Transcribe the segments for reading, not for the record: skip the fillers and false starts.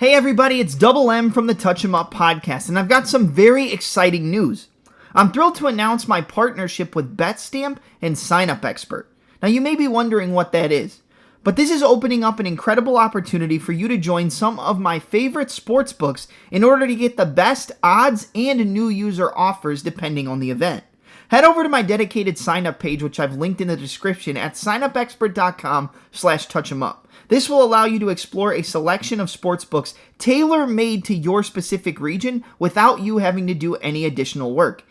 Hey everybody, it's Double M from the Touch 'Em Up podcast, and I've got some very exciting news. I'm thrilled to announce my partnership with BetStamp and Sign Up Expert. Now you may be wondering what that is, but this is opening up an incredible opportunity for you to join some of my favorite sports books in order to get the best odds and new user offers depending on the event. Head over to my dedicated sign-up page, which I've linked in the description at signupexpert.com/touchemup. This will allow you to explore a selection of sportsbooks tailor-made to your specific region without you having to do any additional work.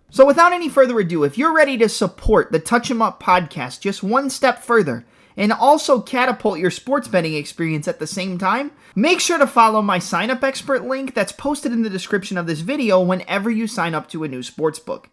So without any further ado, if you're ready to support the Touch 'Em Up podcast just one step further and also catapult your sports betting experience at the same time, make sure to follow my Sign Up Expert link that's posted in the description of this video whenever you sign up to a new sportsbook.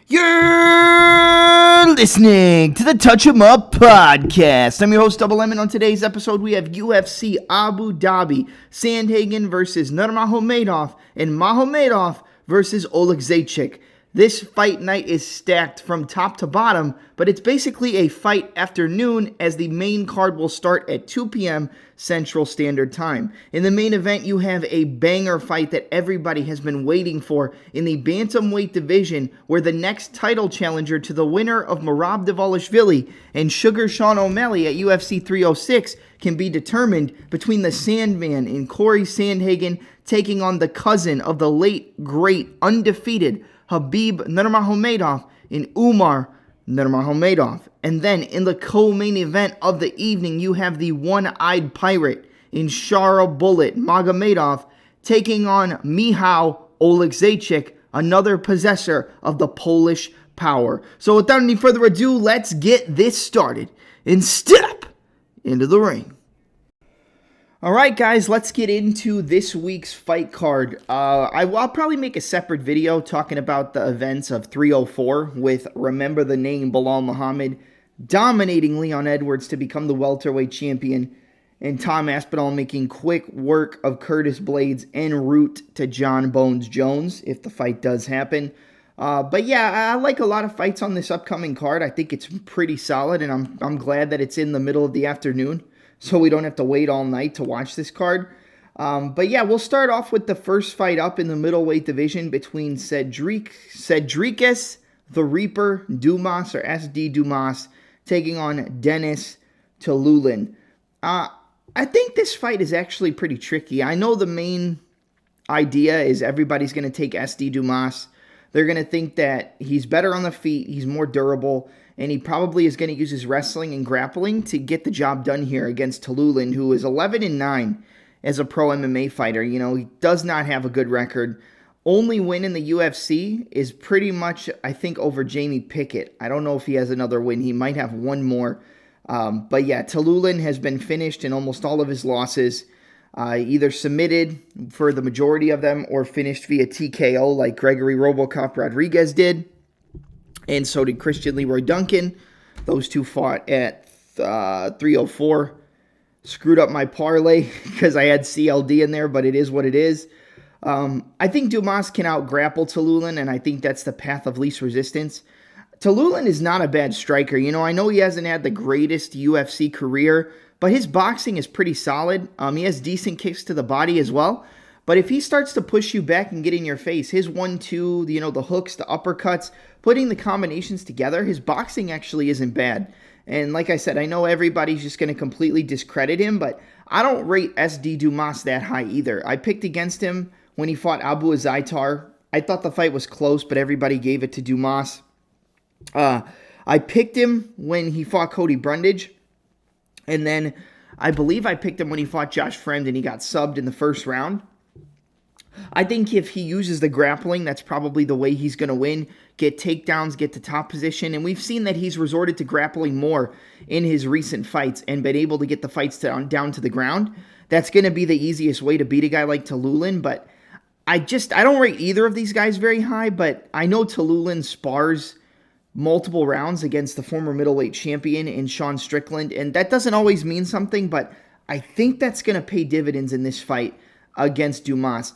You're listening to the Touch 'Em Up podcast. I'm your host, Double M, and on today's episode, we have UFC Abu Dhabi, Sandhagen versus Nurmagomedov, and Magomedov versus Vucenic. This fight night is stacked from top to bottom, but it's basically a fight afternoon as the main card will start at 2 p.m. Central Standard Time. In the main event, you have a banger fight that everybody has been waiting for in the bantamweight division, where the next title challenger to the winner of Merab Dvalishvili and Sugar Sean O'Malley at UFC 306 can be determined between the Sandman and Corey Sandhagen taking on the cousin of the late, great, undefeated Habib Nurmagomedov in Umar Nurmagomedov. And then in the co-main event of the evening, you have the one-eyed pirate in Shara Bullet Magomedov taking on Michał Oleksiejczyk, another possessor of the Polish power. So without any further ado, let's get this started and step into the ring. All right, guys, let's get into this week's fight card. I'll probably make a separate video talking about the events of 304 with Remember the Name Bilal Muhammad dominating Leon Edwards to become the welterweight champion, and Tom Aspinall making quick work of Curtis Blades en route to John Bones Jones if the fight does happen. But yeah, I like a lot of fights on this upcoming card. I think it's pretty solid, and I'm glad that it's in the middle of the afternoon, so we don't have to wait all night to watch this card. But yeah, we'll start off with the first fight up in the middleweight division between Sedriques, the Reaper, Dumas, or SD Dumas, taking on Denis Tiuliulin. I think this fight is actually pretty tricky. I know the main idea is everybody's going to take SD Dumas. They're going to think that he's better on the feet, he's more durable, and he probably is going to use his wrestling and grappling to get the job done here against Tiuliulin, who is 11-9 as a pro MMA fighter. You know, he does not have a good record. Only win in the UFC is pretty much, I think, over Jamie Pickett. I don't know if he has another win. He might have one more. But yeah, Tiuliulin has been finished in almost all of his losses, either submitted for the majority of them or finished via TKO like Gregory Robocop Rodriguez did. And so did Christian Leroy Duncan. Those two fought at 304. Screwed up my parlay because I had CLD in there, but it is what it is. I think Dumas can out-grapple Tiuliulin, and I think that's the path of least resistance. Tiuliulin is not a bad striker. You know, I know he hasn't had the greatest UFC career, but his boxing is pretty solid. He has decent kicks to the body as well. But if he starts to push you back and get in your face, his 1-2, you know, the hooks, the uppercuts, putting the combinations together, his boxing actually isn't bad. And like I said, I know everybody's just going to completely discredit him, but I don't rate SD Dumas that high either. I picked against him when he fought Abu Azaitar. I thought the fight was close, but everybody gave it to Dumas. I picked him when he fought Cody Brundage, and then I believe I picked him when he fought Josh Fremd and he got subbed in the first round. I think if he uses the grappling, that's probably the way he's going to win. Get takedowns, get to top position. And we've seen that he's resorted to grappling more in his recent fights and been able to get the fights down to the ground. That's going to be the easiest way to beat a guy like Tiuliulin. But I don't rate either of these guys very high. But I know Tiuliulin spars multiple rounds against the former middleweight champion in Sean Strickland. And that doesn't always mean something, but I think that's going to pay dividends in this fight against Dumas.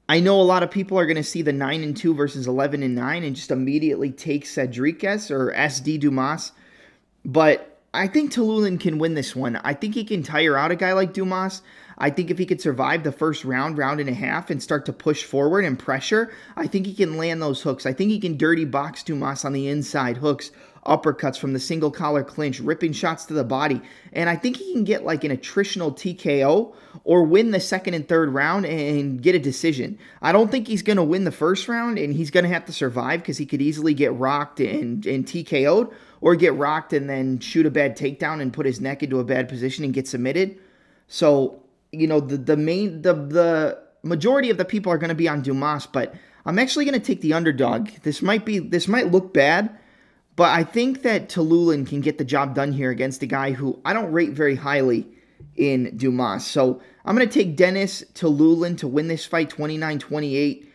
I know a lot of people are going to see the 9-2 versus 11-9 and just immediately take Sedriques or SD Dumas. But I think Tiuliulin can win this one. I think he can tire out a guy like Dumas. I think if he could survive the first round, round and a half, and start to push forward and pressure, I think he can land those hooks. I think he can dirty box Dumas on the inside, hooks, uppercuts from the single collar clinch, ripping shots to the body. And I think he can get like an attritional TKO or win the second and third round and get a decision. I don't think he's going to win the first round, and he's going to have to survive because he could easily get rocked and TKO'd, or get rocked and then shoot a bad takedown and put his neck into a bad position and get submitted. So, the majority of the people are going to be on Dumas, but I'm actually going to take the underdog. This might look bad, but I think that Tiuliulin can get the job done here against a guy who I don't rate very highly in Dumas. So I'm going to take Denis Tiuliulin to win this fight 29-28,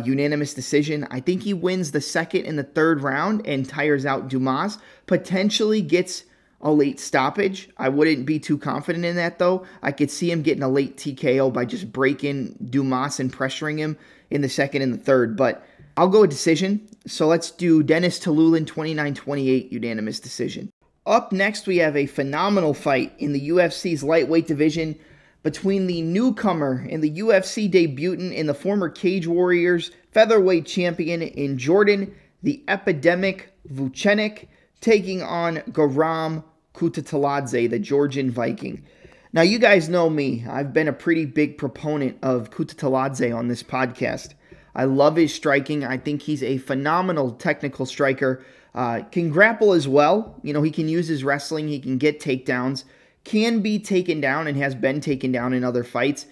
unanimous decision. I think he wins the second and the third round and tires out Dumas, potentially gets a late stoppage. I wouldn't be too confident in that, though. I could see him getting a late TKO by just breaking Dumas and pressuring him in the second and the third, but I'll go a decision. So let's do Denis Tiuliulin 29-28, unanimous decision. Up next, we have a phenomenal fight in the UFC's lightweight division between the newcomer and the UFC debutant and the former Cage Warriors featherweight champion in Jordan, the epidemic Vucenic, taking on Guram Kutateladze, the Georgian Viking. Now, you guys know me. I've been a pretty big proponent of Kutateladze on this podcast. I love his striking. I think he's a phenomenal technical striker. Can grapple as well. He can use his wrestling. He can get takedowns. Can be taken down and has been taken down in other fights.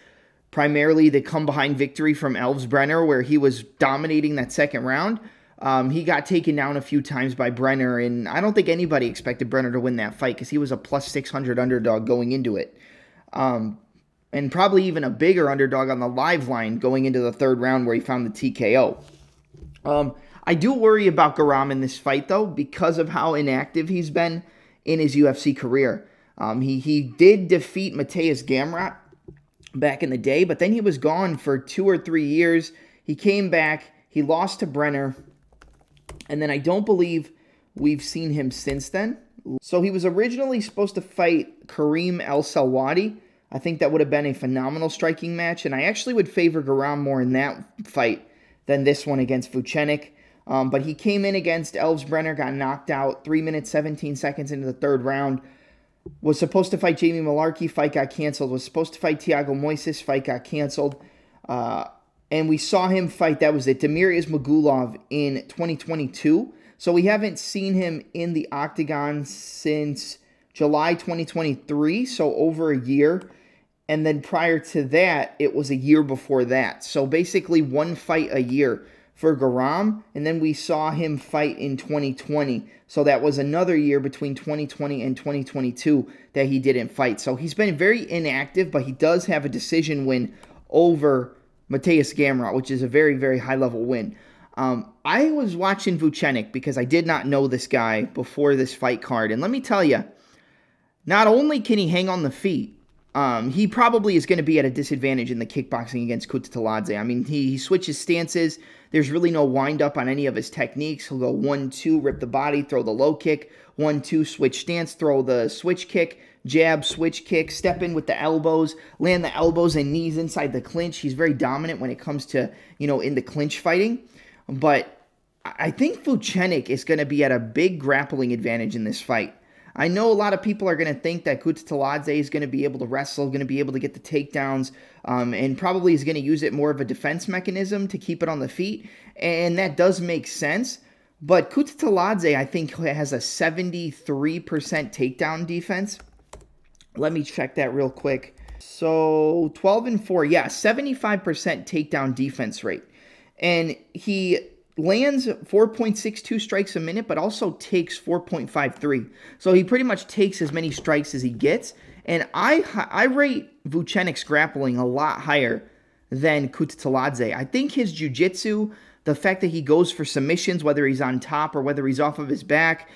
Primarily the come-behind victory from Elves Brenner, where he was dominating that second round. He got taken down a few times by Brenner, and I don't think anybody expected Brenner to win that fight because he was a plus 600 underdog going into it. And probably even a bigger underdog on the live line going into the third round where he found the TKO. I do worry about Guram in this fight, though, because of how inactive he's been in his UFC career. He did defeat Mateusz Gamrot back in the day, but then he was gone for 2 or 3 years. He came back, he lost to Brenner, and then I don't believe we've seen him since then. So he was originally supposed to fight Kareem El Salwadi. I think that would have been a phenomenal striking match, and I actually would favor Guram more in that fight than this one against Vucenic. But he came in against Elves Brenner, got knocked out 3 minutes, 17 seconds into the third round. Was supposed to fight Jamie Malarkey, fight got canceled. Was supposed to fight Thiago Moises, fight got canceled. And we saw him fight, that was it, Damir Ismagulov in 2022. So we haven't seen him in the octagon since July 2023, so over a year. And then prior to that, it was a year before that. So basically one fight a year for Guram, and then we saw him fight in 2020. So that was another year between 2020 and 2022 that he didn't fight. So he's been very inactive, but he does have a decision win over Mateusz Gamrot, which is a very, very high-level win. I was watching Vucenic because I did not know this guy before this fight card. And let me tell you, not only can he hang on the feet, he probably is going to be at a disadvantage in the kickboxing against Kutateladze. I mean, he switches stances. There's really no wind-up on any of his techniques. He'll go 1-2, rip the body, throw the low kick, 1-2, switch stance, throw the switch kick, jab, switch kick, step in with the elbows, land the elbows and knees inside the clinch. He's very dominant when it comes to, in the clinch fighting. But I think Vucenic is going to be at a big grappling advantage in this fight. I know a lot of people are going to think that Kutateladze is going to be able to wrestle, going to be able to get the takedowns, and probably is going to use it more of a defense mechanism to keep it on the feet, and that does make sense. But Kutateladze, I think, has a 73% takedown defense. Let me check that real quick. So 12-4, yeah, 75% takedown defense rate. And he lands 4.62 strikes a minute, but also takes 4.53. So he pretty much takes as many strikes as he gets. And I rate Vucenic's grappling a lot higher than Kutateladze. I think his jiu-jitsu, the fact that he goes for submissions, whether he's on top or whether he's off of his back,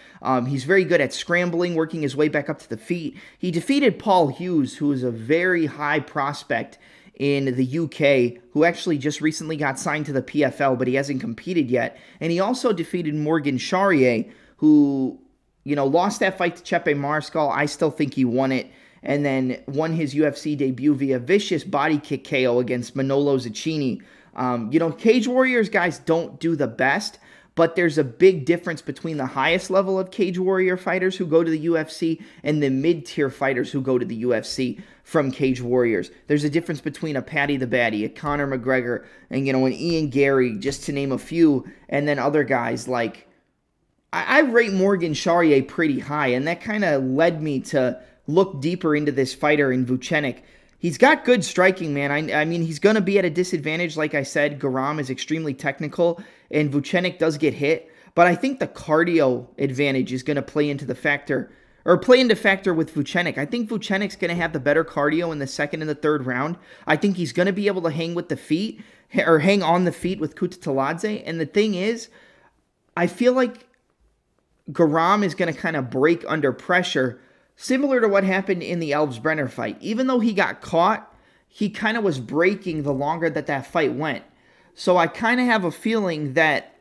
he's very good at scrambling, working his way back up to the feet. He defeated Paul Hughes, who is a very high prospect in the UK, who actually just recently got signed to the PFL, but he hasn't competed yet. And he also defeated Morgan Charrier, who, lost that fight to Chepe Mariscal. I still think he won it. and then won his UFC debut via vicious body kick KO against Manolo Zucchini. Cage Warriors guys don't do the best, but there's a big difference between the highest level of Cage Warrior fighters who go to the UFC and the mid-tier fighters who go to the UFC from Cage Warriors. There's a difference between a Paddy the Baddy, a Conor McGregor, and an Ian Gary, just to name a few, and then other guys like... I rate Morgan Charrier pretty high, and that kind of led me to look deeper into this fighter in Vucenic. He's got good striking, man. I mean, he's going to be at a disadvantage. Like I said, Guram is extremely technical, and Vucenic does get hit. But I think the cardio advantage is going to play into factor with Vucenic. I think Vucenic's going to have the better cardio in the second and the third round. I think he's going to be able to hang with the feet, or hang on the feet with Kutateladze. And the thing is, I feel like Guram is going to kind of break under pressure, similar to what happened in the Elves Brenner fight. Even though he got caught, he kind of was breaking the longer that fight went. So I kind of have a feeling that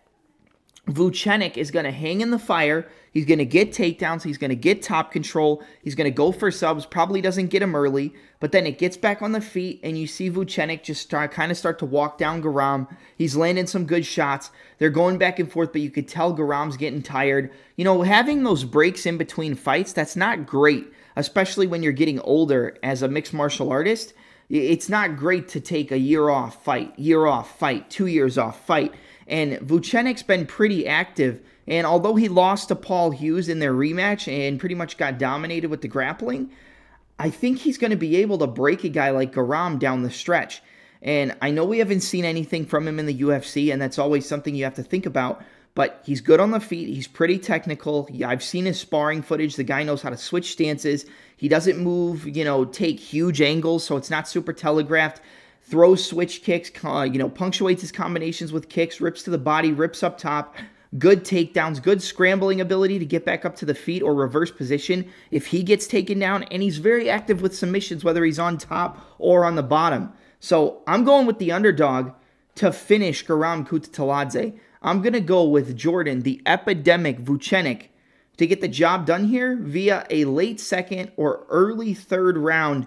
Vucenic is going to hang in the fire. He's going to get takedowns. He's going to get top control. He's going to go for subs. Probably doesn't get him early, but then it gets back on the feet, and you see Vucenic just start to walk down Guram. He's landing some good shots. They're going back and forth, but you could tell Guram's getting tired. Having those breaks in between fights, that's not great, especially when you're getting older as a mixed martial artist. It's not great to take a year off, fight, 2 years off, fight. And Vucenic's been pretty active, and although he lost to Paul Hughes in their rematch and pretty much got dominated with the grappling, I think he's going to be able to break a guy like Guram down the stretch. And I know we haven't seen anything from him in the UFC, and that's always something you have to think about, but he's good on the feet. He's pretty technical. I've seen his sparring footage. The guy knows how to switch stances. He doesn't move, take huge angles, so it's not super telegraphed. Throws switch kicks, punctuates his combinations with kicks, rips to the body, rips up top, good takedowns, good scrambling ability to get back up to the feet or reverse position if he gets taken down, and he's very active with submissions, whether he's on top or on the bottom. So I'm going with the underdog to finish Guram Kutateladze. I'm going to go with Jordan, the epidemic Vucenic, to get the job done here via a late second or early third round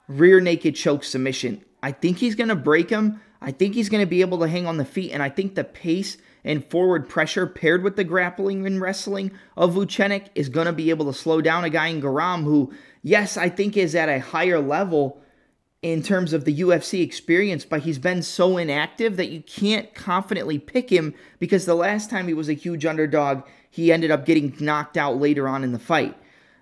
rear naked choke submission. I think he's going to break him. I think he's going to be able to hang on the feet, and I think the pace and forward pressure paired with the grappling and wrestling of Vucenic is going to be able to slow down a guy in Guram who, yes, I think is at a higher level in terms of the UFC experience, but he's been so inactive that you can't confidently pick him because the last time he was a huge underdog, he ended up getting knocked out later on in the fight.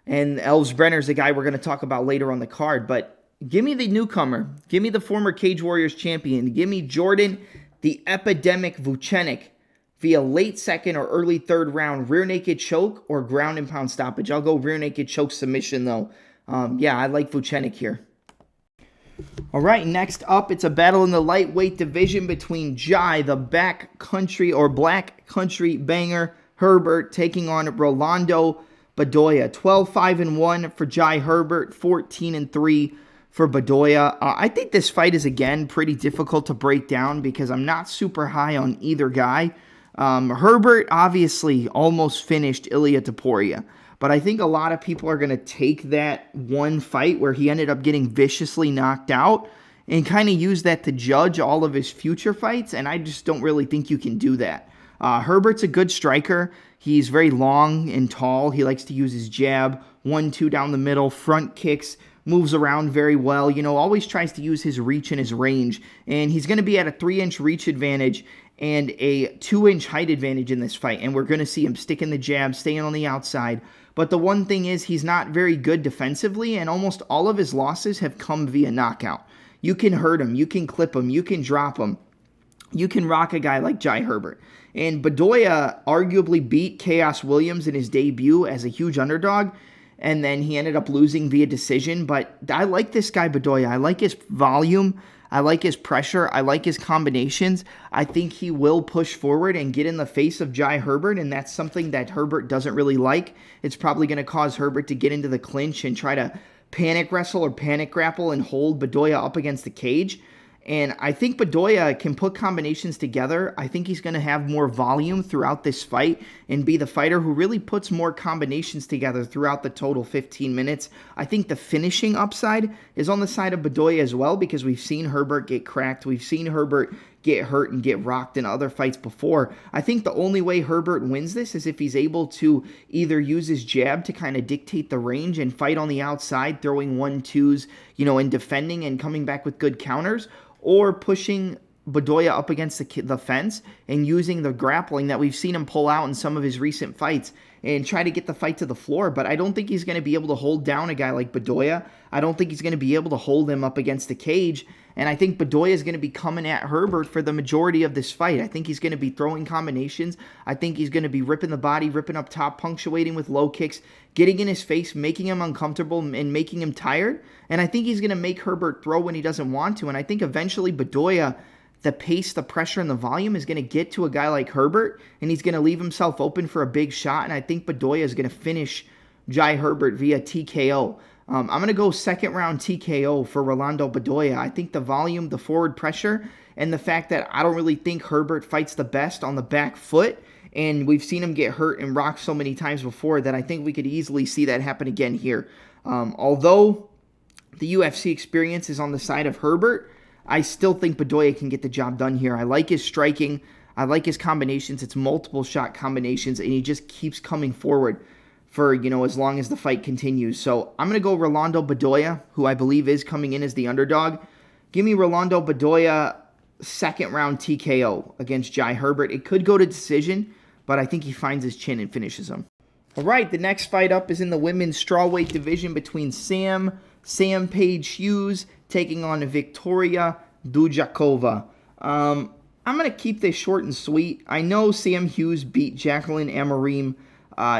And Elves Brenner's a guy we're going to talk about later on the card, but give me the newcomer. Give me the former Cage Warriors champion. Give me Jordan, the epidemic Vucenic, via late second or early third round rear naked choke or ground and pound stoppage. I'll go rear naked choke submission, though. I like Vucenic here. All right, next up, it's a battle in the lightweight division between Jai, the black country banger, Herbert, taking on Rolando Bedoya. 12-5-1 for Jai Herbert, 14-3 for Bedoya. I think this fight is, again, pretty difficult to break down because I'm not super high on either guy. Herbert obviously almost finished Ilia Topuria, but I think a lot of people are going to take that one fight where he ended up getting viciously knocked out and kind of use that to judge all of his future fights, and I just don't really think you can do that. Herbert's a good striker. He's very long and tall. He likes to use his jab, 1-2 down the middle, front kicks, moves around very well, always tries to use his reach and his range. And he's going to be at a 3-inch reach advantage and a 2-inch height advantage in this fight. And we're going to see him sticking the jab, staying on the outside. But the one thing is he's not very good defensively, and almost all of his losses have come via knockout. You can hurt him, you can clip him, you can drop him. You can rock a guy like Jai Herbert. And Bedoya arguably beat Chaos Williams in his debut as a huge underdog, and then he ended up losing via decision. But I like this guy, Bedoya. I like his volume. I like his pressure. I like his combinations. I think he will push forward and get in the face of Jai Herbert, and that's something that Herbert doesn't really like. It's probably going to cause Herbert to get into the clinch and try to panic wrestle or panic grapple and hold Bedoya up against the cage. And I think Bedoya can put combinations together. I think he's going to have more volume throughout this fight and be the fighter who really puts more combinations together throughout the total 15 minutes. I think the finishing upside is on the side of Bedoya as well, because we've seen Herbert get cracked. We've seen Herbert get hurt and get rocked in other fights before. I think the only way Herbert wins this is if he's able to either use his jab to kind of dictate the range and fight on the outside, throwing 1-2s, and defending and coming back with good counters, or pushing Bedoya up against the fence and using the grappling that we've seen him pull out in some of his recent fights and try to get the fight to the floor. But I don't think he's going to be able to hold down a guy like Bedoya. I don't think he's going to be able to hold him up against the cage. And I think Bedoya is going to be coming at Herbert for the majority of this fight. I think he's going to be throwing combinations. I think he's going to be ripping the body, ripping up top, punctuating with low kicks, getting in his face, making him uncomfortable and making him tired. And I think he's going to make Herbert throw when he doesn't want to. And I think eventually Bedoya, the pace, the pressure, and the volume is going to get to a guy like Herbert, and he's going to leave himself open for a big shot. And I think Bedoya is going to finish Jai Herbert via TKO. I'm going to go second round TKO for Rolando Bedoya. I think the volume, the forward pressure, and the fact that I don't really think Herbert fights the best on the back foot, and we've seen him get hurt and rocked so many times before that I think we could easily see that happen again here. Although the UFC experience is on the side of Herbert, I still think Bedoya can get the job done here. I like his striking. I like his combinations. It's multiple shot combinations, and he just keeps coming forward for, as long as the fight continues. So I'm going to go Rolando Bedoya, who I believe is coming in as the underdog. Give me Rolando Bedoya second round TKO against Jai Herbert. It could go to decision, but I think he finds his chin and finishes him. All right, the next fight up is in the women's strawweight division between Sam Page Hughes taking on Viktoriia Dudakova. I'm going to keep this short and sweet. I know Sam Hughes beat Jacqueline Amorim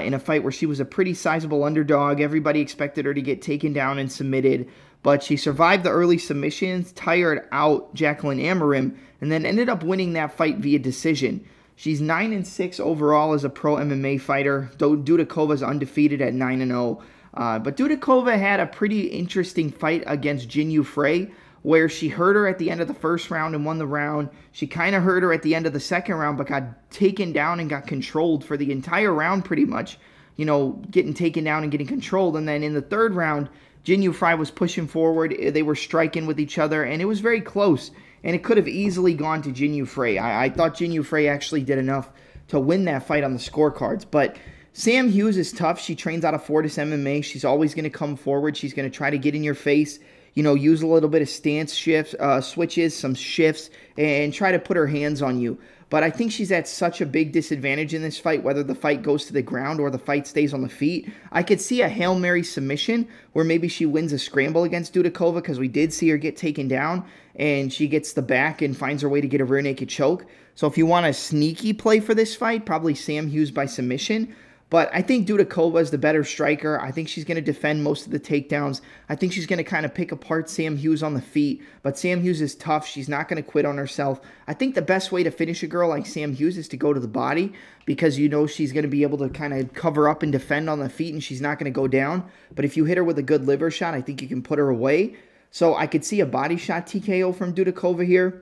in a fight where she was a pretty sizable underdog. Everybody expected her to get taken down and submitted, but she survived the early submissions, tired out Jacqueline Amorim, and then ended up winning that fight via decision. She's 9-6 overall as a pro MMA fighter. Dudakova is undefeated at 9-0. But Dudakova had a pretty interesting fight against Jinyu Frey, where she hurt her at the end of the first round and won the round. She kind of hurt her at the end of the second round, but got taken down and got controlled for the entire round pretty much, getting taken down and getting controlled. And then in the third round, Jinyu Frey was pushing forward. They were striking with each other, and it was very close. And it could have easily gone to Jinyu Frey. I thought Jinyu Frey actually did enough to win that fight on the scorecards. But Sam Hughes is tough. She trains out of Fortis MMA. She's always going to come forward. She's going to try to get in your face, use a little bit of stance shifts, switches, some shifts, and try to put her hands on you. But I think she's at such a big disadvantage in this fight, whether the fight goes to the ground or the fight stays on the feet. I could see a Hail Mary submission where maybe she wins a scramble against Dudakova, because we did see her get taken down, and she gets the back and finds her way to get a rear naked choke. So if you want a sneaky play for this fight, probably Sam Hughes by submission. But I think Dudakova is the better striker. I think she's going to defend most of the takedowns. I think she's going to kind of pick apart Sam Hughes on the feet. But Sam Hughes is tough. She's not going to quit on herself. I think the best way to finish a girl like Sam Hughes is to go to the body, because she's going to be able to kind of cover up and defend on the feet, and she's not going to go down. But if you hit her with a good liver shot, I think you can put her away. So I could see a body shot TKO from Dudakova here.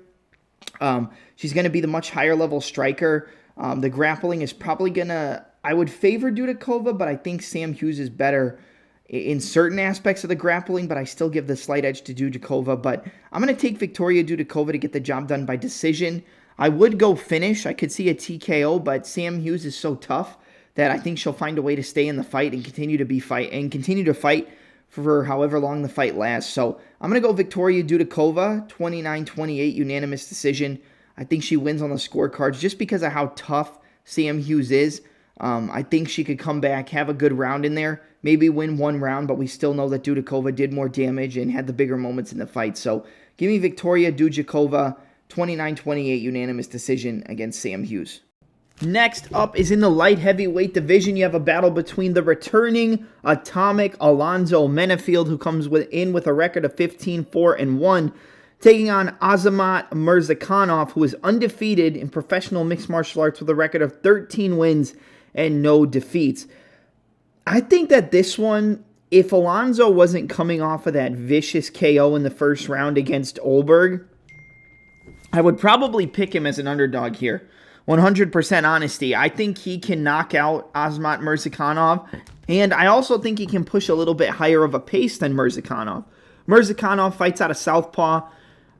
She's going to be the much higher level striker. The grappling is probably going to... I would favor Dudakova, but I think Sam Hughes is better in certain aspects of the grappling, but I still give the slight edge to Dudakova. But I'm going to take Viktoriia Dudakova to get the job done by decision. I would go finish. I could see a TKO, but Sam Hughes is so tough that I think she'll find a way to stay in the fight and continue to fight for however long the fight lasts. So I'm going to go Viktoriia Dudakova, 29-28 unanimous decision. I think she wins on the scorecards just because of how tough Sam Hughes is. I think she could come back, have a good round in there, maybe win one round, but we still know that Dudakova did more damage and had the bigger moments in the fight. So give me Viktoriia Dudakova, 29-28 unanimous decision against Sam Hughes. Next up is in the light heavyweight division. You have a battle between the returning Atomic Alonzo Menifield, who comes in with a record of 15-4-1, taking on Azamat Murzakanov, who is undefeated in professional mixed martial arts with a record of 13 wins and no defeats. I think that this one, if Alonzo wasn't coming off of that vicious KO in the first round against Olberg, I would probably pick him as an underdog here. 100% honesty. I think he can knock out Azamat Murzakanov, and I also think he can push a little bit higher of a pace than Murzakanov. Murzakanov fights out of southpaw.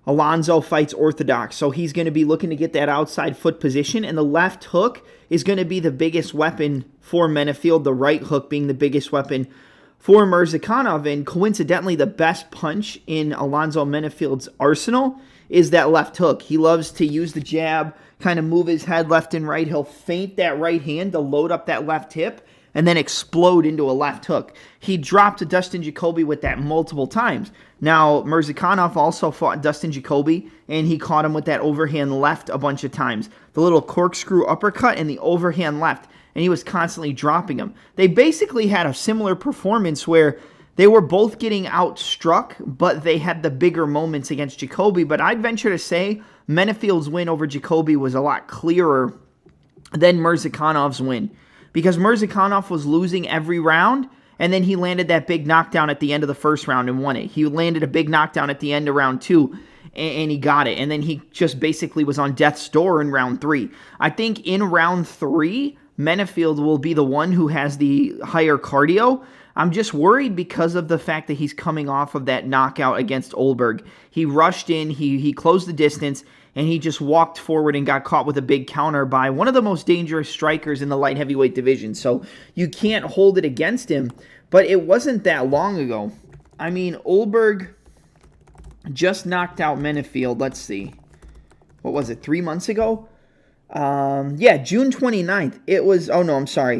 Alonzo fights orthodox, so he's going to be looking to get that outside foot position, and the left hook is going to be the biggest weapon for Menifield, the right hook being the biggest weapon for Murzakanov, and coincidentally, the best punch in Alonzo Menifield's arsenal is that left hook. He loves to use the jab, kind of move his head left and right. He'll feint that right hand to load up that left hip and then explode into a left hook. He dropped Dustin Jacoby with that multiple times. Now, Murzakanov also fought Dustin Jacoby, and he caught him with that overhand left a bunch of times. The little corkscrew uppercut and the overhand left, and he was constantly dropping him. They basically had a similar performance where they were both getting outstruck, but they had the bigger moments against Jacoby. But I'd venture to say Menifield's win over Jacoby was a lot clearer than Murzakanov's win, because Murzakanov was losing every round, and then he landed that big knockdown at the end of the first round and won it. He landed a big knockdown at the end of round 2, and he got it. And then he just basically was on death's door in round 3. I think in round 3, Menifield will be the one who has the higher cardio. I'm just worried because of the fact that he's coming off of that knockout against Olberg. He rushed in, he closed the distance, and he just walked forward and got caught with a big counter by one of the most dangerous strikers in the light heavyweight division. So you can't hold it against him, but it wasn't that long ago. I mean, Olberg just knocked out Menifield, let's see. What was it, 3 months ago? Yeah, June 29th. It was, oh no, I'm sorry,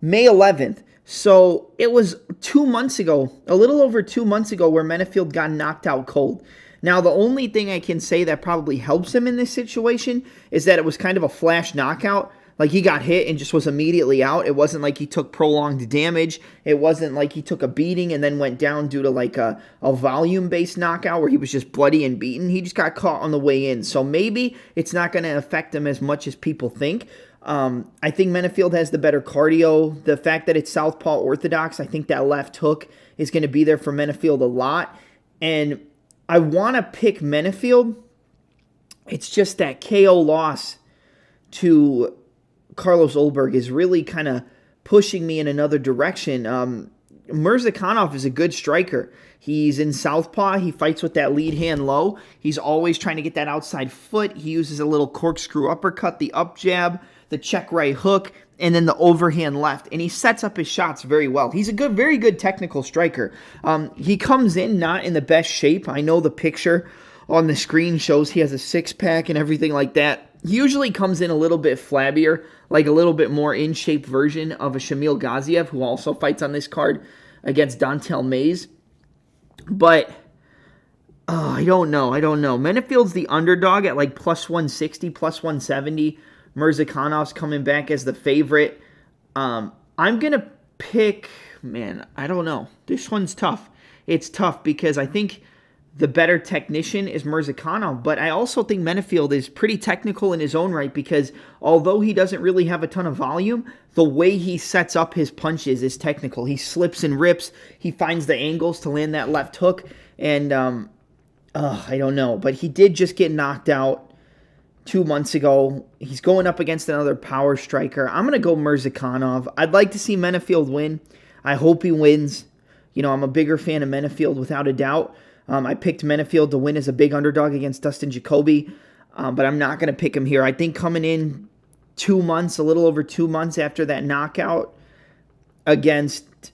May 11th. So it was 2 months ago, a little over 2 months ago, where Menifield got knocked out cold. Now, the only thing I can say that probably helps him in this situation is that it was kind of a flash knockout. Like, he got hit and just was immediately out. It wasn't like he took prolonged damage. It wasn't like he took a beating and then went down due to like a volume-based knockout where he was just bloody and beaten. He just got caught on the way in. So maybe it's not going to affect him as much as people think. I think Menifield has the better cardio. The fact that it's southpaw orthodox, I think that left hook is going to be there for Menifield a lot. And I want to pick Menifield. It's just that KO loss to Carlos Olberg is really kind of pushing me in another direction. Murzakanov is a good striker. He's in southpaw. He fights with that lead hand low. He's always trying to get that outside foot. He uses a little corkscrew uppercut, the up jab, the check right hook, and then the overhand left. And he sets up his shots very well. He's a very good technical striker. He comes in not in the best shape. I know the picture on the screen shows he has a six-pack and everything like that. He usually comes in a little bit flabbier, like a little bit more in-shape version of a Shamil Gaziev, who also fights on this card against Dontel Mays. But I don't know. Menifield's the underdog at like plus 160, plus 170. Murzakanov's coming back as the favorite. I'm going to pick, I don't know. This one's tough. It's tough because I think the better technician is Murzakanov, but I also think Menifield is pretty technical in his own right because although he doesn't really have a ton of volume, the way he sets up his punches is technical. He slips and rips. He finds the angles to land that left hook, and I don't know. But he did just get knocked out 2 months ago. He's going up against another power striker. I'm going to go Murzakanov. I'd like to see Menifield win. I hope he wins. You know, I'm a bigger fan of Menifield without a doubt. I picked Menifield to win as a big underdog against Dustin Jacoby, but I'm not going to pick him here. I think coming in 2 months, a little over 2 months after that knockout against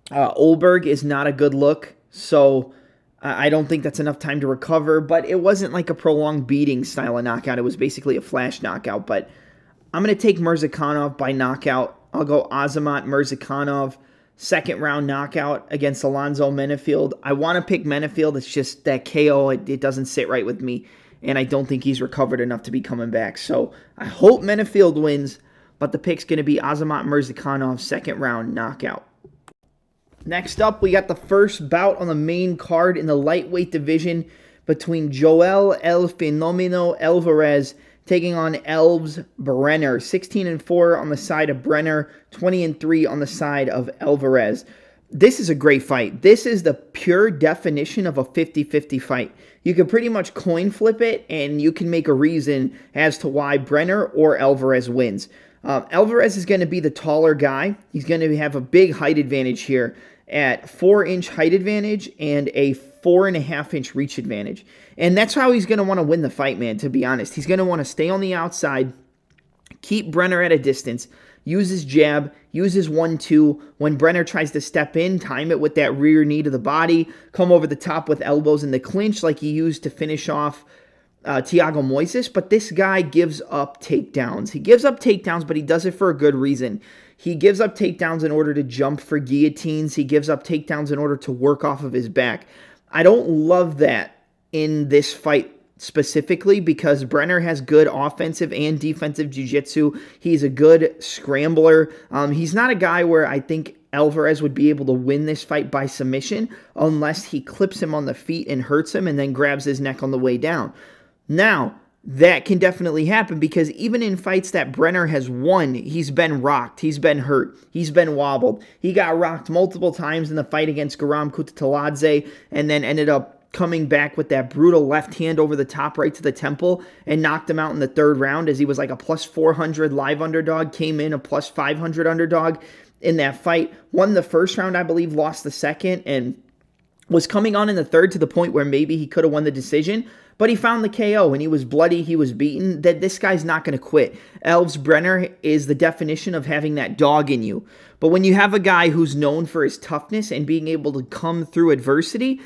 Olberg is not a good look. So I don't think that's enough time to recover, but it wasn't like a prolonged beating style of knockout. It was basically a flash knockout, but I'm going to take Murzakanov by knockout. I'll go Azamat Murzakanov. Second round knockout against Alonzo Menifield. I want to pick Menifield. It's just that KO, it doesn't sit right with me. And I don't think he's recovered enough to be coming back. So I hope Menifield wins. But the pick's going to be Azamat Murzakanov, second round knockout. Next up, we got the first bout on the main card in the lightweight division between Joel El Fenomeno Alvarez taking on Elves Brenner. 16-4 on the side of Brenner, 20-3 on the side of Alvarez. This is a great fight. This is the pure definition of a 50-50 fight. You can pretty much coin flip it, and you can make a reason as to why Brenner or Alvarez wins. Alvarez is going to be the taller guy. He's going to have a big height advantage here at 4-inch height advantage and a 4.5-inch reach advantage. And that's how he's going to want to win the fight, man, to be honest. He's going to want to stay on the outside, keep Brenner at a distance, use his jab, use his 1-2. When Brenner tries to step in, time it with that rear knee to the body, come over the top with elbows in the clinch like he used to finish off Thiago Moises. But this guy gives up takedowns. He gives up takedowns, but he does it for a good reason. He gives up takedowns in order to jump for guillotines. He gives up takedowns in order to work off of his back. I don't love that in this fight specifically because Brenner has good offensive and defensive jiu-jitsu. He's a good scrambler. He's not a guy where I think Alvarez would be able to win this fight by submission unless he clips him on the feet and hurts him and then grabs his neck on the way down. Now, that can definitely happen because even in fights that Brenner has won, he's been rocked, he's been hurt, he's been wobbled. He got rocked multiple times in the fight against Guram Kutateladze and then ended up coming back with that brutal left hand over the top right to the temple and knocked him out in the third round as he was like a plus 400 live underdog, came in a plus 500 underdog in that fight, won the first round, I believe, lost the second, and was coming on in the third to the point where maybe he could have won the decision, but he found the KO and he was bloody, he was beaten. That this guy's not going to quit. Elves Brenner is the definition of having that dog in you. But when you have a guy who's known for his toughness and being able to come through adversity,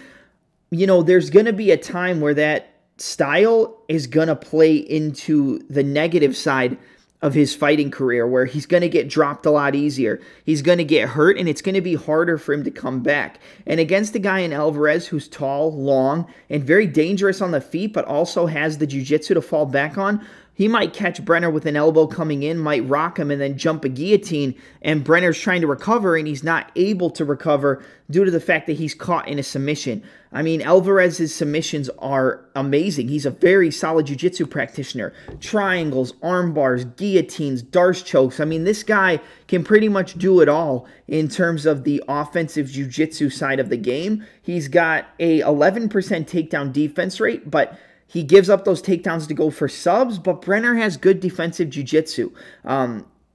you know, there's going to be a time where that style is going to play into the negative side of his fighting career, where he's going to get dropped a lot easier. He's going to get hurt, and it's going to be harder for him to come back. And against a guy in Alvarez who's tall, long, and very dangerous on the feet, but also has the jiu-jitsu to fall back on, he might catch Brenner with an elbow coming in, might rock him, and then jump a guillotine, and Brenner's trying to recover, and he's not able to recover due to the fact that he's caught in a submission. I mean, Alvarez's submissions are amazing. He's a very solid jiu-jitsu practitioner. Triangles, arm bars, guillotines, Darce chokes. I mean, this guy can pretty much do it all in terms of the offensive jiu-jitsu side of the game. He's got a 11% takedown defense rate, but he gives up those takedowns to go for subs, but Brenner has good defensive jiu-jitsu.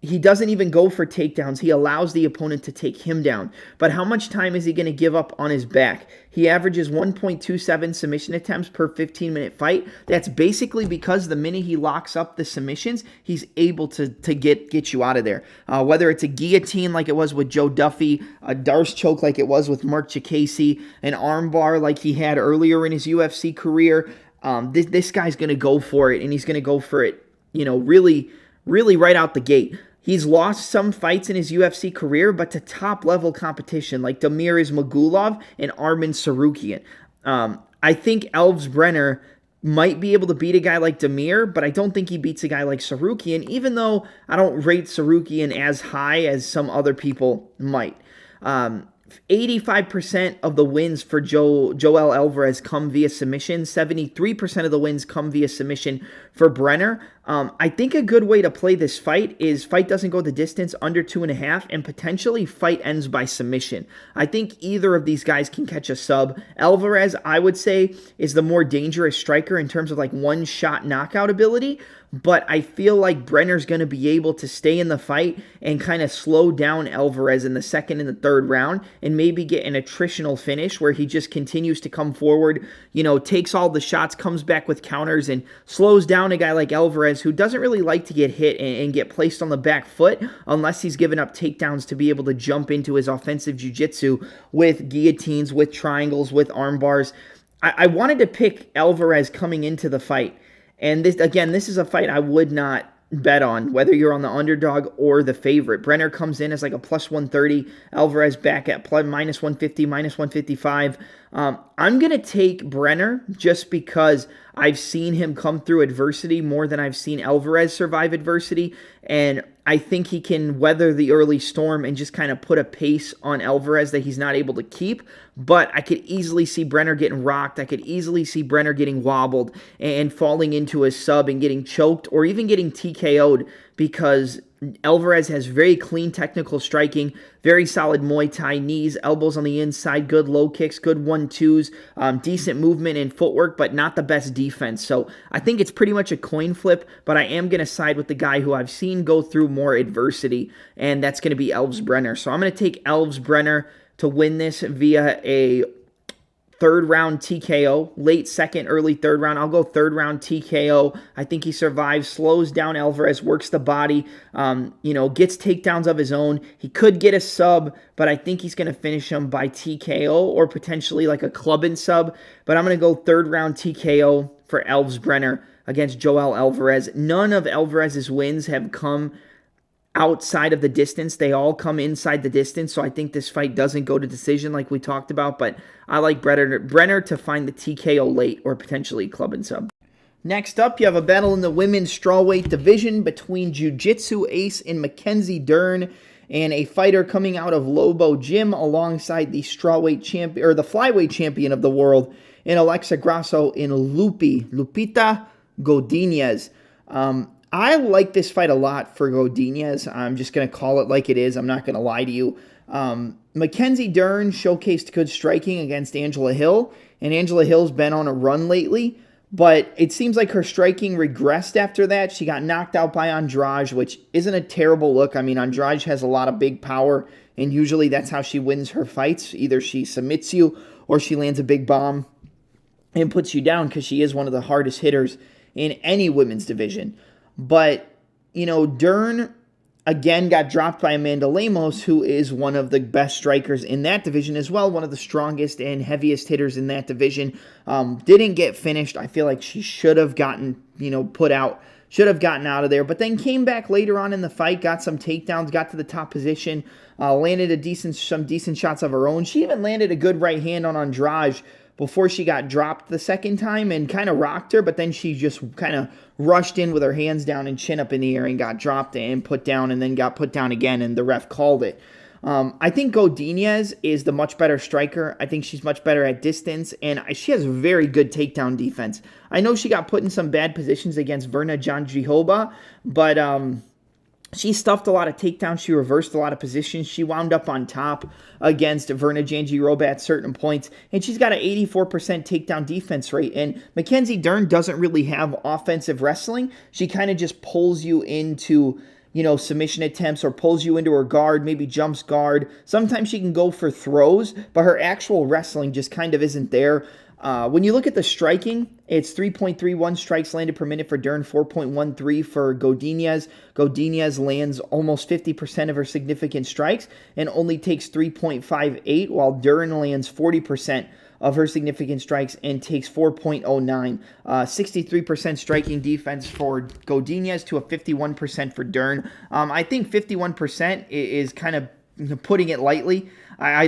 He doesn't even go for takedowns. He allows the opponent to take him down. But how much time is he going to give up on his back? He averages 1.27 submission attempts per 15-minute fight. That's basically because the minute he locks up the submissions, he's able to get you out of there. Whether it's a guillotine like it was with Joe Duffy, a Darce choke like it was with Mark Chiesa, an arm bar like he had earlier in his UFC career, this guy's going to go for it, and he's going to go for it, you know, really right out the gate. He's lost some fights in his UFC career, but to top-level competition like Damir Ismagulov and Arman Tsarukyan. I think Elves Brenner might be able to beat a guy like Damir, but I don't think he beats a guy like Tsarukyan, even though I don't rate Tsarukyan as high as some other people might. 85% of the wins for Joel Alvarez come via submission. 73% of the wins come via submission for Brenner. I think a good way to play this fight is fight doesn't go the distance, under 2.5, and potentially fight ends by submission. I think either of these guys can catch a sub. Alvarez, I would say, is the more dangerous striker in terms of like one-shot knockout ability, but I feel like Brenner's going to be able to stay in the fight and kind of slow down Alvarez in the second and the third round and maybe get an attritional finish where he just continues to come forward, you know, takes all the shots, comes back with counters, and slows down a guy like Alvarez who doesn't really like to get hit and get placed on the back foot unless he's given up takedowns to be able to jump into his offensive jiu-jitsu with guillotines, with triangles, with arm bars. I wanted to pick Alvarez coming into the fight. And this is a fight I would not bet on, whether you're on the underdog or the favorite. Brenner comes in as like a plus 130. Alvarez back at minus 150, minus 155. I'm going to take Brenner just because I've seen him come through adversity more than I've seen Alvarez survive adversity. And I think he can weather the early storm and just kind of put a pace on Alvarez that he's not able to keep. But I could easily see Brenner getting rocked. I could easily see Brenner getting wobbled and falling into a sub and getting choked or even getting TKO'd because Alvarez has very clean technical striking, very solid Muay Thai knees, elbows on the inside, good low kicks, good 1-2s, decent movement and footwork, but not the best defense. So I think it's pretty much a coin flip, but I am going to side with the guy who I've seen go through more adversity, and that's going to be Elves Brenner. So I'm going to take Elves Brenner to win this via a third round TKO, late second, early third round. I'll go third round TKO. I think he survives, slows down Alvarez, works the body, gets takedowns of his own. He could get a sub, but I think he's going to finish him by TKO or potentially like a club and sub. But I'm going to go third round TKO for Elves Brenner against Joel Alvarez. None of Alvarez's wins have come outside of the distance. They all come inside the distance, so I think this fight doesn't go to decision like we talked about, but I like Brenner to find the TKO late or potentially club and sub. Next up, you have a battle in the women's strawweight division between jiu-jitsu ace in Mackenzie Dern and a fighter coming out of Lobo Gym alongside the strawweight champion or the flyweight champion of the world in Alexa Grasso in Lupita Godinez. I like this fight a lot for Godinez. I'm just going to call it like it is. I'm not going to lie to you. Mackenzie Dern showcased good striking against Angela Hill, and Angela Hill's been on a run lately, but it seems like her striking regressed after that. She got knocked out by Andrade, which isn't a terrible look. I mean, Andrade has a lot of big power, and usually that's how she wins her fights. Either she submits you or she lands a big bomb and puts you down because she is one of the hardest hitters in any women's division. But, Dern, again, got dropped by Amanda Lemos, who is one of the best strikers in that division as well, one of the strongest and heaviest hitters in that division. Didn't get finished. I feel like she should have gotten, put out, should have gotten out of there, but then came back later on in the fight, got some takedowns, got to the top position, landed some decent shots of her own. She even landed a good right hand on Andrade before she got dropped the second time and kind of rocked her, but then she just kind of rushed in with her hands down and chin up in the air and got dropped and put down and then got put down again, and the ref called it. I think Godinez is the much better striker. I think she's much better at distance, and she has very good takedown defense. I know she got put in some bad positions against Verna Jandiroba, but she stuffed a lot of takedowns. She reversed a lot of positions. She wound up on top against Verna Jandiroba at certain points. And she's got an 84% takedown defense rate. And Mackenzie Dern doesn't really have offensive wrestling. She kind of just pulls you into, submission attempts or pulls you into her guard, maybe jumps guard. Sometimes she can go for throws, but her actual wrestling just kind of isn't there. When you look at the striking, it's 3.31 strikes landed per minute for Dern, 4.13 for Godinez. Godinez lands almost 50% of her significant strikes and only takes 3.58, while Dern lands 40% of her significant strikes and takes 4.09. 63% striking defense for Godinez to a 51% for Dern. I think 51% is kind of putting it lightly. I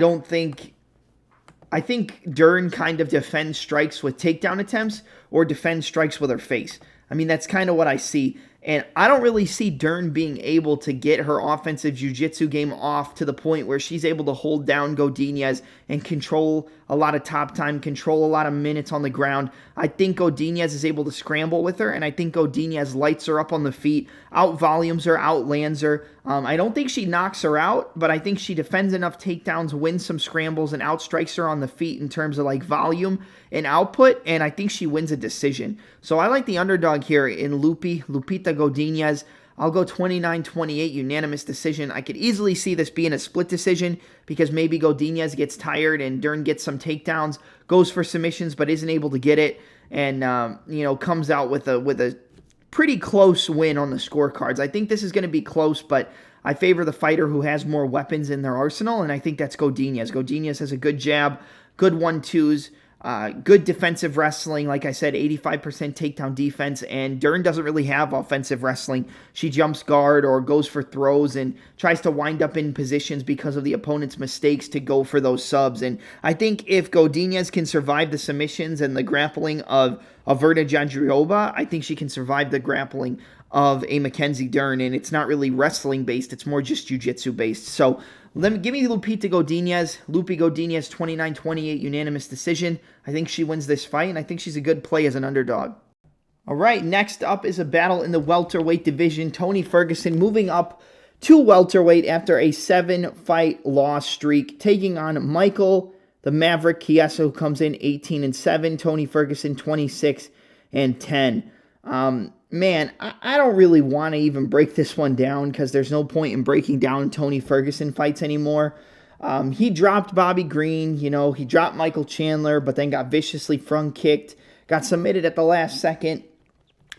think Dern kind of defends strikes with takedown attempts or defends strikes with her face. I mean, that's kind of what I see. And I don't really see Dern being able to get her offensive jiu-jitsu game off to the point where she's able to hold down Godinez and control a lot of top time, control a lot of minutes on the ground. I think Godinez is able to scramble with her, and I think Godinez lights her up on the feet, out-volumes her, outlands her. I don't think she knocks her out, but I think she defends enough takedowns, wins some scrambles, and outstrikes her on the feet in terms of like volume and output, and I think she wins a decision. So I like the underdog here in Lupita Godinez. I'll go 29-28 unanimous decision. I could easily see this being a split decision because maybe Godinez gets tired and Dern gets some takedowns, goes for submissions but isn't able to get it, and comes out with a pretty close win on the scorecards. I think this is going to be close, but I favor the fighter who has more weapons in their arsenal, and I think that's Godinez. Godinez has a good jab, good 1-2s, good defensive wrestling. Like I said, 85% takedown defense, and Dern doesn't really have offensive wrestling. She jumps guard or goes for throws and tries to wind up in positions because of the opponent's mistakes to go for those subs. And I think if Godinez can survive the submissions and the grappling of Verna Jandiroba, I think she can survive the grappling of a Mackenzie Dern, and it's not really wrestling based, it's more just jiu-jitsu based. So give me Lupita Godinez. Loopy Godinez, 29-28 unanimous decision. I think she wins this fight, and I think she's a good play as an underdog. All right, next up is a battle in the welterweight division. Tony Ferguson moving up to welterweight after a 7-fight loss streak, taking on Michael the Maverick Chiesa, who comes in 18-7. Tony Ferguson 26-10. Man, I don't really want to even break this one down because there's no point in breaking down Tony Ferguson fights anymore. He dropped Bobby Green, he dropped Michael Chandler, but then got viciously front kicked, got submitted at the last second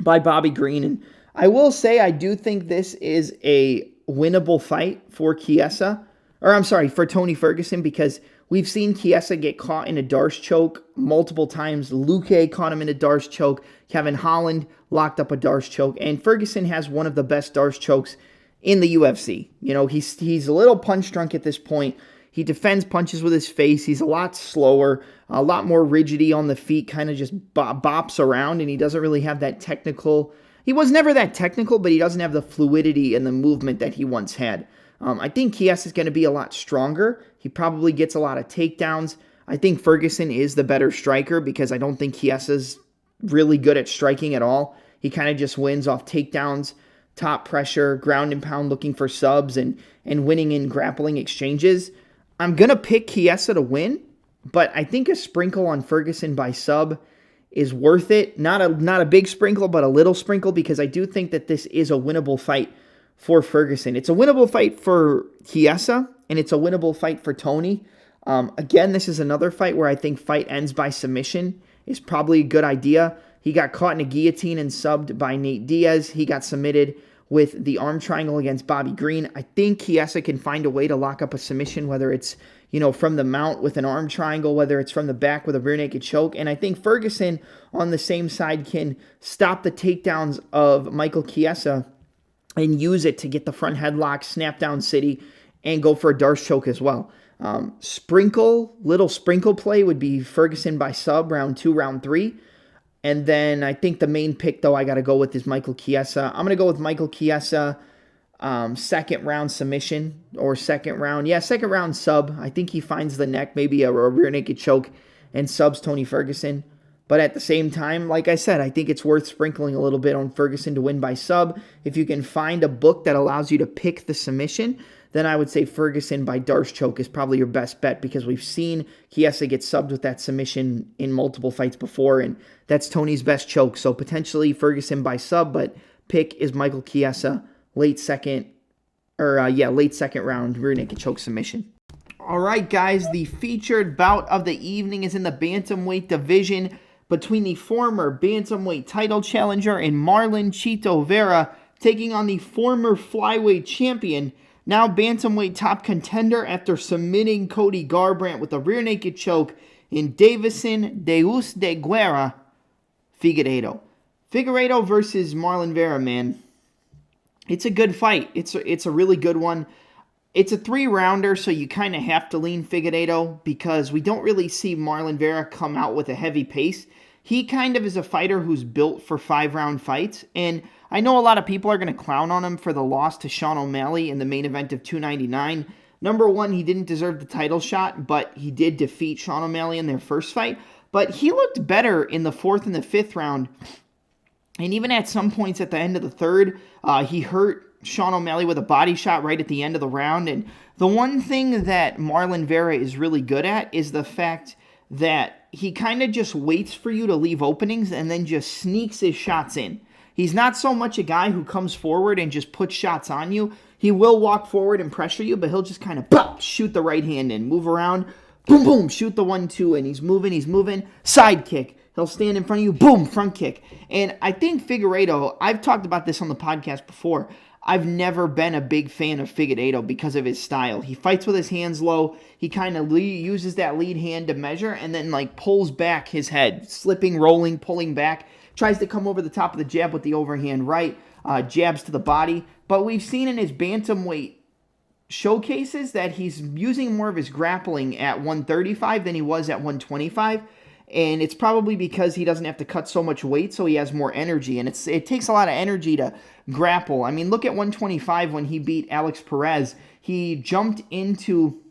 by Bobby Green. And I will say I do think this is a winnable fight for for Tony Ferguson, because we've seen Chiesa get caught in a Darce choke multiple times. Luque caught him in a Darce choke. Kevin Holland locked up a Darce choke. And Ferguson has one of the best Darce chokes in the UFC. He's a little punch drunk at this point. He defends punches with his face. He's a lot slower, a lot more rigidity on the feet, kind of just bops around, and he doesn't really have that technical. He was never that technical, but he doesn't have the fluidity and the movement that he once had. I think Chiesa is going to be a lot stronger. He probably gets a lot of takedowns. I think Ferguson is the better striker because I don't think Chiesa's really good at striking at all. He kind of just wins off takedowns, top pressure, ground and pound, looking for subs, and winning in grappling exchanges. I'm going to pick Chiesa to win, but I think a sprinkle on Ferguson by sub is worth it. Not a big sprinkle, but a little sprinkle, because I do think that this is a winnable fight for Ferguson. It's a winnable fight for Chiesa, and it's a winnable fight for Tony. Again, this is another fight where I think fight ends by submission is probably a good idea. He got caught in a guillotine and subbed by Nate Diaz. He got submitted with the arm triangle against Bobby Green. I think Chiesa can find a way to lock up a submission, whether it's, from the mount with an arm triangle, whether it's from the back with a rear naked choke. And I think Ferguson on the same side can stop the takedowns of Michael Chiesa and use it to get the front headlock, snap down city, and go for a Darce choke as well. Little sprinkle play would be Ferguson by sub, round 2, round 3. And then I think the main pick, though, I got to go with is Michael Chiesa. I'm going to go with Michael Chiesa, second round submission, or second round sub. I think he finds the neck, maybe a rear naked choke, and subs Tony Ferguson. But at the same time, like I said, I think it's worth sprinkling a little bit on Ferguson to win by sub. If you can find a book that allows you to pick the submission, then I would say Ferguson by Darce choke is probably your best bet, because we've seen Chiesa get subbed with that submission in multiple fights before, and that's Tony's best choke. So potentially Ferguson by sub, but pick is Michael Chiesa, late second round rear naked choke submission. All right, guys, the featured bout of the evening is in the bantamweight division between the former bantamweight title challenger and Marlon Chito Vera taking on the former flyweight champion, now bantamweight top contender after submitting Cody Garbrandt with a rear naked choke in Davison Deus de Guerra Figueiredo. Figueiredo versus Marlon Vera, man. It's a good fight. It's a really good one. It's a 3-rounder, so you kind of have to lean Figueiredo because we don't really see Marlon Vera come out with a heavy pace. He kind of is a fighter who's built for 5-round fights, and I know a lot of people are going to clown on him for the loss to Sean O'Malley in the main event of 299. Number one, he didn't deserve the title shot, but he did defeat Sean O'Malley in their first fight. But he looked better in the 4th and the 5th round, and even at some points at the end of the 3rd, he hurt Sean O'Malley with a body shot right at the end of the round. And the one thing that Marlon Vera is really good at is the fact that he kind of just waits for you to leave openings and then just sneaks his shots in. He's not so much a guy who comes forward and just puts shots on you. He will walk forward and pressure you, but he'll just kind of pop, shoot the right hand in, move around, boom, boom, shoot the 1-2, and he's moving, side kick. He'll stand in front of you, boom, front kick. And I think Figueiredo, I've talked about this on the podcast before, I've never been a big fan of Figueiredo because of his style. He fights with his hands low. He kind of uses that lead hand to measure and then pulls back his head, slipping, rolling, pulling back. Tries to come over the top of the jab with the overhand right, jabs to the body. But we've seen in his bantamweight showcases that he's using more of his grappling at 135 than he was at 125. And it's probably because he doesn't have to cut so much weight, so he has more energy. And it takes a lot of energy to grapple. I mean, look at 125 when he beat Alex Perez. He jumped into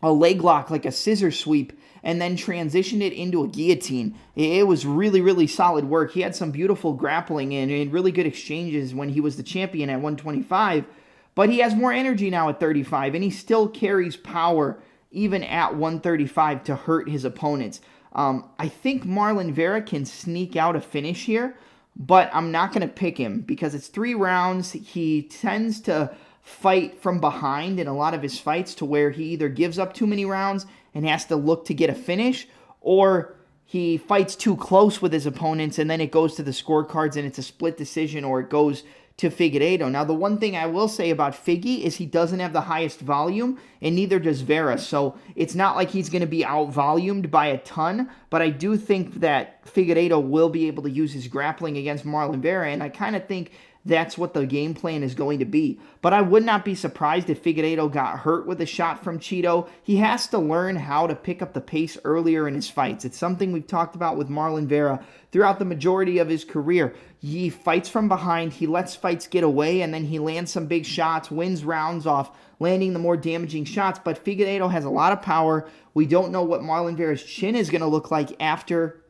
a leg lock like a scissor sweep and then transitioned it into a guillotine. It was really, really solid work. He had some beautiful grappling and really good exchanges when he was the champion at 125, but he has more energy now at 35, and he still carries power even at 135 to hurt his opponents. I think Marlon Vera can sneak out a finish here, but I'm not going to pick him because it's 3 rounds. He tends to fight from behind in a lot of his fights to where he either gives up too many rounds and has to look to get a finish, or he fights too close with his opponents and then it goes to the scorecards and it's a split decision, or it goes to Figueiredo. Now, the one thing I will say about Figgy is he doesn't have the highest volume, and neither does Vera, so it's not like he's going to be out-volumed by a ton, but I do think that Figueiredo will be able to use his grappling against Marlon Vera, and I kind of think that's what the game plan is going to be. But I would not be surprised if Figueiredo got hurt with a shot from Cheeto. He has to learn how to pick up the pace earlier in his fights. It's something we've talked about with Marlon Vera throughout the majority of his career. He fights from behind, he lets fights get away, and then he lands some big shots, wins rounds off landing the more damaging shots. But Figueiredo has a lot of power. We don't know what Marlon Vera's chin is going to look like after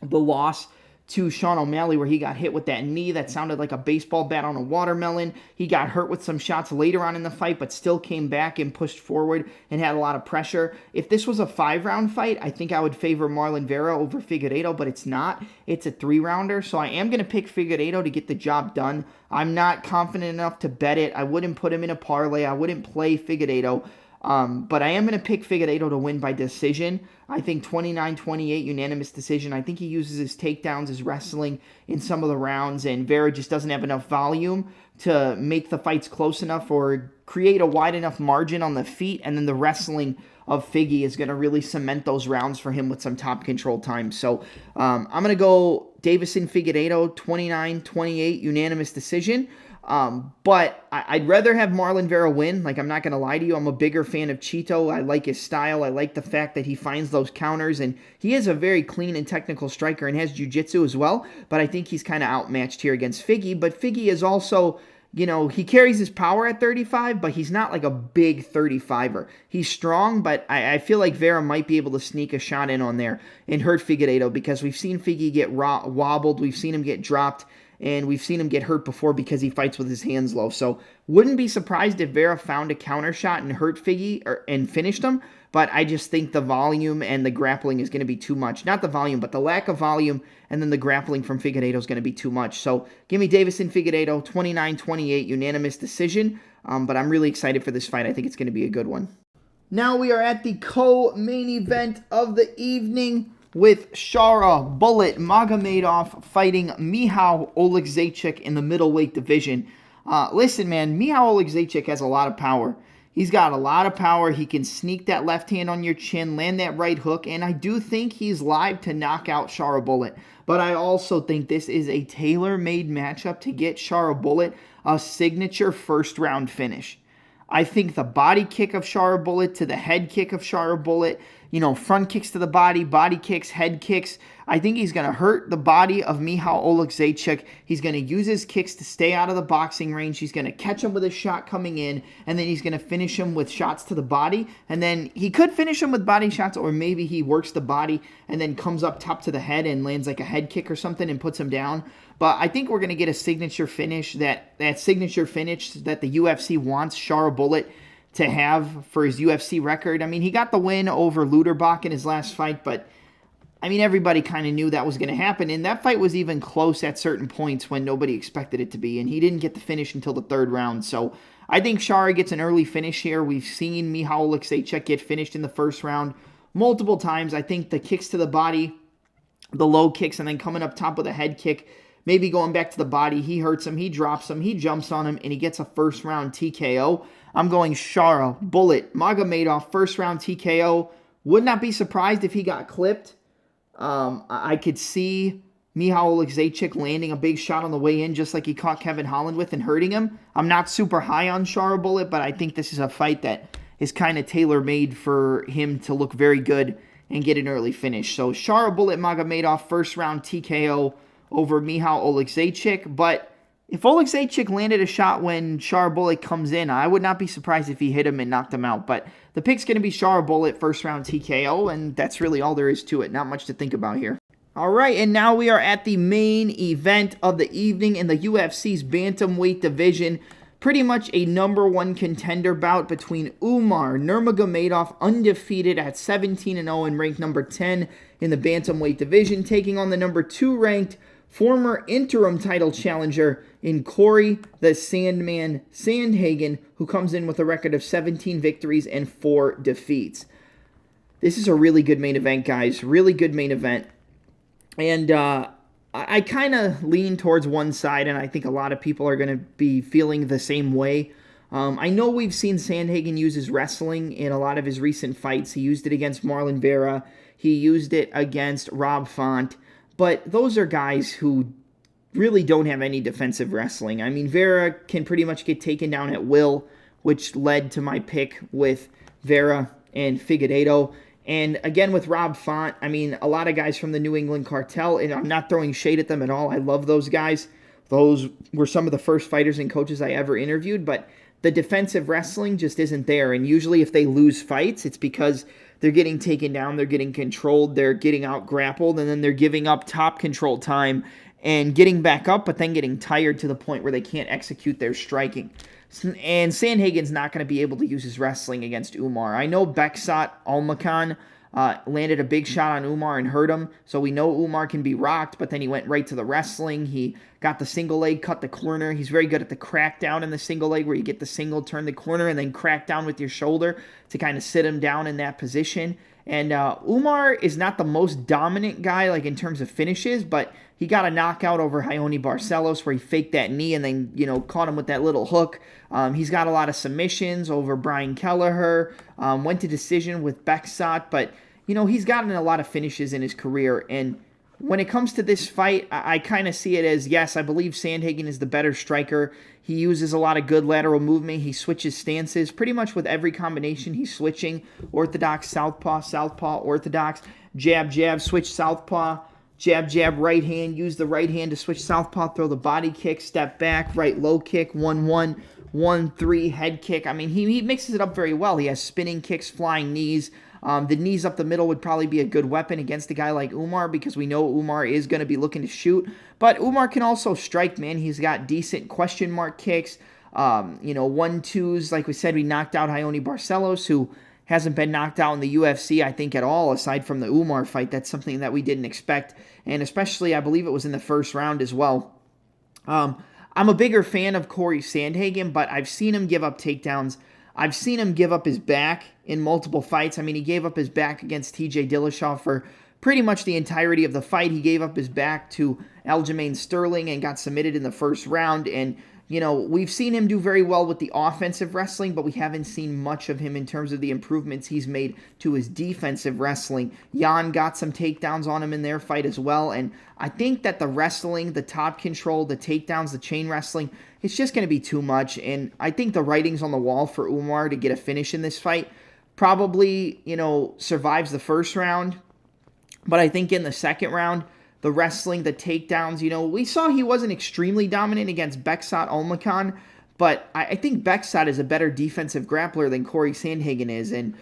the loss to Sean O'Malley, where he got hit with that knee that sounded like a baseball bat on a watermelon. He got hurt with some shots later on in the fight, but still came back and pushed forward and had a lot of pressure. If this was a 5-round fight, I think I would favor Marlon Vera over Figueiredo, but it's not. It's a 3-rounder, so I am going to pick Figueiredo to get the job done. I'm not confident enough to bet it. I wouldn't put him in a parlay. I wouldn't play Figueiredo. But I am going to pick Figueiredo to win by decision. I think 29-28 unanimous decision. I think he uses his takedowns, his wrestling in some of the rounds, and Vera just doesn't have enough volume to make the fights close enough or create a wide enough margin on the feet, and then the wrestling of Figgy is going to really cement those rounds for him with some top control time. So I'm going to go Deiveson Figueiredo, 29-28 unanimous decision. But I'd rather have Marlon Vera win. Like, I'm not going to lie to you. I'm a bigger fan of Cheeto. I like his style. I like the fact that he finds those counters, and he is a very clean and technical striker and has jiu-jitsu as well. But I think he's kind of outmatched here against Figgy. But Figgy is also, you know, he carries his power at 35, but he's not like a big 35er. He's strong, but I feel like Vera might be able to sneak a shot in on there and hurt Figueiredo, because we've seen Figgy get wobbled. We've seen him get dropped. And we've seen him get hurt before because he fights with his hands low. So wouldn't be surprised if Vera found a counter shot and hurt Figgy and finished him. But I just think the volume and the grappling is going to be too much. Not the volume, but the lack of volume, and then the grappling from Figueiredo is going to be too much. So give me Deiveson Figueiredo, 29-28 unanimous decision. But I'm really excited for this fight. I think it's going to be a good one. Now we are at the co-main event of the evening, with Shara Bullet Magomedov fighting Michał Oleksiejczuk in the middleweight division. Listen, man, Michał Oleksiejczuk has a lot of power. He's got a lot of power. He can sneak that left hand on your chin, land that right hook, and I do think he's live to knock out Shara Bullet. But I also think this is a tailor-made matchup to get Shara Bullet a signature first-round finish. I think the body kick of Shara Bullet to the head kick of Shara Bullet, you know, front kicks to the body kicks, head kicks. I think he's going to hurt the body of Michał Oleksiejczuk. He's going to use his kicks to stay out of the boxing range. He's going to catch him with a shot coming in, and then he's going to finish him with shots to the body. And then he could finish him with body shots, or maybe he works the body and then comes up top to the head and lands like a head kick or something and puts him down. But I think we're going to get a signature finish, that signature finish that the UFC wants Shara Bullet to have for his UFC record. I mean, he got the win over Luderbach in his last fight, but I mean, everybody kind of knew that was going to happen, and that fight was even close at certain points when nobody expected it to be, and he didn't get the finish until the third round. So I think Shara gets an early finish here. We've seen Michał Oleksiejczuk get finished in the first round multiple times. I think the kicks to the body, the low kicks, and then coming up top with a head kick, maybe going back to the body, he hurts him, he drops him, he jumps on him, and he gets a first-round TKO. I'm going Shara Bullet Magomedov, first-round TKO. Would not be surprised if he got clipped. I could see Michał Oleksiejczuk landing a big shot on the way in, just like he caught Kevin Holland with and hurting him. I'm not super high on Shara Bullet, but I think this is a fight that is kind of tailor-made for him to look very good and get an early finish. So Shara Bullet Magomedov, first-round TKO over Michał Oleksiejczuk, but If Oleksiejczyk landed a shot when Shara comes in, I would not be surprised if he hit him and knocked him out. But the pick's going to be Shara first round TKO, and that's really all there is to it. Not much to think about here. All right, and now we are at the main event of the evening in the UFC's bantamweight division. Pretty much a number one contender bout between Umar Nurmagomedov, undefeated at 17-0 and ranked number 10 in the bantamweight division, taking on the number 2 ranked former interim title challenger in Corey the Sandman Sandhagen, who comes in with a record of 17 victories and 4 defeats. This is a really good main event, guys. Really good main event. And I kind of lean towards one side, and I think a lot of people are going to be feeling the same way. I know we've seen Sandhagen use his wrestling in a lot of his recent fights. He used it against Marlon Vera. He used it against Rob Font. But those are guys who really don't have any defensive wrestling. I mean, Vera can pretty much get taken down at will, which led to my pick with Vera and Figueiredo. And again, with Rob Font, I mean, a lot of guys from the New England Cartel, and I'm not throwing shade at them at all. I love those guys. Those were some of the first fighters and coaches I ever interviewed, but the defensive wrestling just isn't there. And usually if they lose fights, it's because they're getting taken down, they're getting controlled, they're getting out grappled, and then they're giving up top control time and getting back up, but then getting tired to the point where they can't execute their striking. And Sandhagen's not going to be able to use his wrestling against Umar. I know Beksat Almakan landed a big shot on Umar and hurt him, so we know Umar can be rocked, but then he went right to the wrestling. He got the single leg, cut the corner. He's very good at the crackdown in the single leg, where you get the single, turn the corner, and then crack down with your shoulder to kind of sit him down in that position. And Umar is not the most dominant guy, like in terms of finishes, but he got a knockout over Raoni Barcelos where he faked that knee and then, caught him with that little hook. He's got a lot of submissions over Brian Kelleher, went to decision with Beksat, but, he's gotten a lot of finishes in his career. And when it comes to this fight, I kind of see it as, yes, I believe Sandhagen is the better striker. He uses a lot of good lateral movement. He switches stances. Pretty much with every combination, he's switching orthodox, southpaw, southpaw, orthodox, jab, jab, switch southpaw, jab, jab, right hand. Use the right hand to switch southpaw, throw the body kick, step back, right low kick, 1-1, 1-3, head kick. I mean, he mixes it up very well. He has spinning kicks, flying knees. The knees up the middle would probably be a good weapon against a guy like Umar because we know Umar is going to be looking to shoot. But Umar can also strike, man. He's got decent question mark kicks, 1-2s. Like we said, we knocked out Raoni Barcelos, who hasn't been knocked out in the UFC, I think, at all, aside from the Umar fight. That's something that we didn't expect, and especially, I believe it was in the first round as well. I'm a bigger fan of Corey Sandhagen, but I've seen him give up takedowns. I've seen him give up his back in multiple fights. I mean, he gave up his back against TJ Dillashaw for pretty much the entirety of the fight. He gave up his back to Aljamain Sterling and got submitted in the first round. And, we've seen him do very well with the offensive wrestling, but we haven't seen much of him in terms of the improvements he's made to his defensive wrestling. Jan got some takedowns on him in their fight as well. And I think that the wrestling, the top control, the takedowns, the chain wrestling, it's just going to be too much. And I think the writing's on the wall for Umar to get a finish in this fight. Probably, survives the first round. But I think in the second round, the wrestling, the takedowns, we saw he wasn't extremely dominant against Beksat Almakan, but I think Beksat is a better defensive grappler than Corey Sandhagen is. And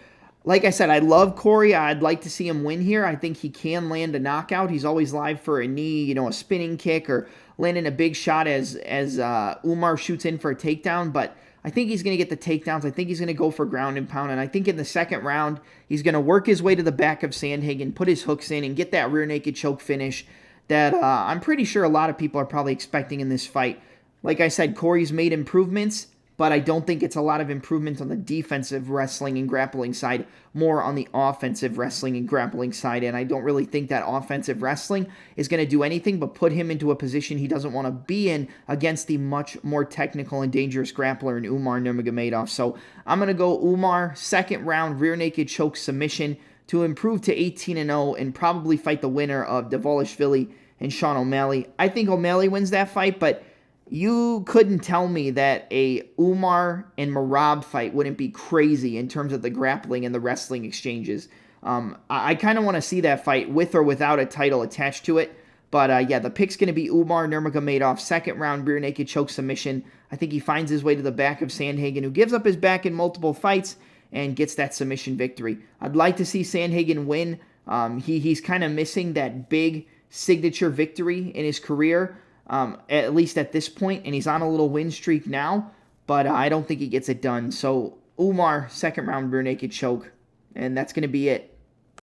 like I said, I love Corey. I'd like to see him win here. I think he can land a knockout. He's always live for a knee, a spinning kick, or landing a big shot as Umar shoots in for a takedown. But I think he's going to get the takedowns. I think he's going to go for ground and pound. And I think in the second round, he's going to work his way to the back of Sandhagen, put his hooks in, and get that rear naked choke finish that I'm pretty sure a lot of people are probably expecting in this fight. Like I said, Corey's made improvements, but I don't think it's a lot of improvements on the defensive wrestling and grappling side, more on the offensive wrestling and grappling side. And I don't really think that offensive wrestling is going to do anything but put him into a position he doesn't want to be in against the much more technical and dangerous grappler in Umar Nurmagomedov. So I'm going to go Umar, second round, rear naked choke submission to improve to 18-0 and probably fight the winner of Dvalishvili and Sean O'Malley. I think O'Malley wins that fight, but you couldn't tell me that a Umar and Merab fight wouldn't be crazy in terms of the grappling and the wrestling exchanges. I kind of want to see that fight with or without a title attached to it, But yeah, the pick's going to be Umar Nurmagomedov, second round rear naked choke submission. I think he finds his way to the back of Sandhagen, who gives up his back in multiple fights and gets that submission victory. I'd like to see Sandhagen win. He's kind of missing that big signature victory in his career, at least at this point, and he's on a little win streak now, but I don't think he gets it done. So Umar, second round rear naked choke, and that's going to be it.